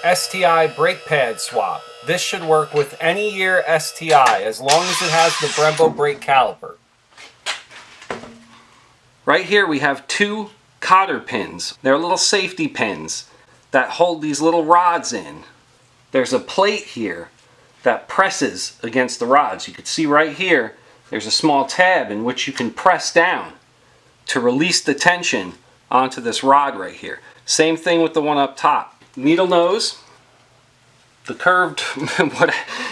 STi brake pad swap. This should work with any year STi as long as it has the brembo brake caliper. Right here we have two cotter pins. They're little safety pins that hold these little rods in. There's a plate here that presses against the rods. You can see right here there's a small tab in which you can press down to release the tension onto this rod right here. Same thing with the one up top. Needle nose, the curved,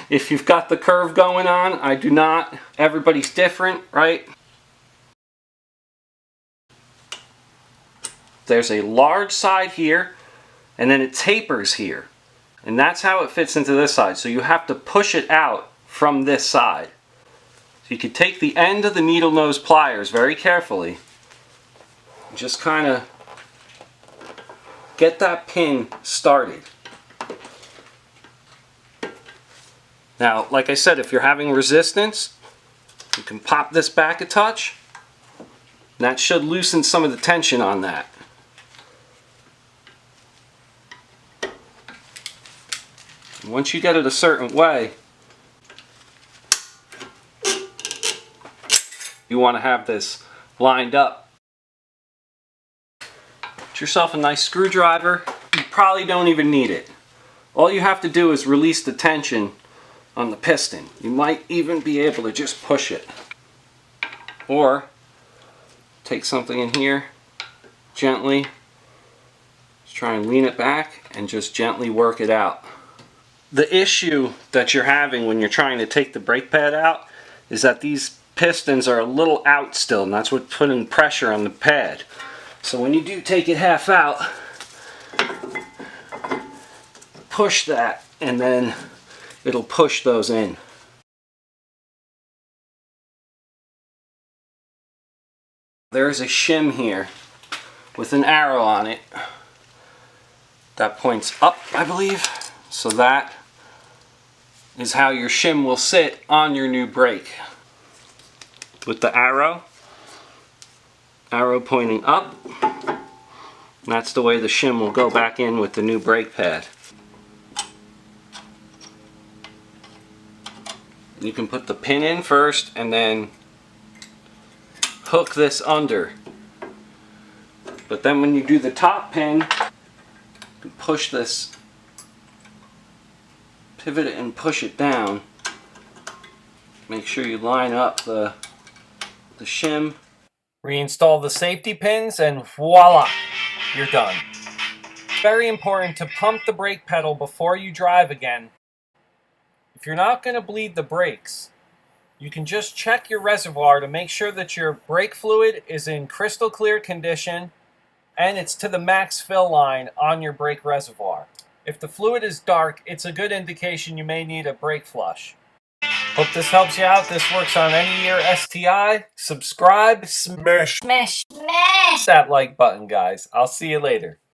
if you've got the curve going on, I do not. Everybody's different, right? There's a large side here, and then it tapers here. And that's how it fits into this side. So you have to push it out from this side. So you can take the end of the needle nose pliers very carefully, and just kind of get that pin started. Now, like I said, if you're having resistance, you can pop this back a touch. That should loosen some of the tension on that. And once you get it a certain way, you want to have this lined up. Get yourself a nice screwdriver. You probably don't even need it. All you have to do is release the tension on the piston. You might even be able to just push it. Or take something in here, gently, just try and lean it back and just gently work it out. The issue that you're having when you're trying to take the brake pad out is that these pistons are a little out still, and that's what's putting pressure on the pad. So when you do take it half out, push that and then it'll push those in. There's a shim here with an arrow on it that points up, I believe. So that is how your shim will sit on your new brake. With the arrow pointing up, that's the way the shim will go back in with the new brake pad. You can put the pin in first and then hook this under. But then when you do the top pin, you push this, pivot it and push it down. Make sure you line up the shim. Reinstall the safety pins and voila, you're done. Very important to pump the brake pedal before you drive again. If you're not going to bleed the brakes, you can just check your reservoir to make sure that your brake fluid is in crystal clear condition and it's to the max fill line on your brake reservoir. If the fluid is dark, it's a good indication you may need a brake flush. Hope this helps you out. This works on any year STi. Subscribe, smash that like button, guys. I'll see you later.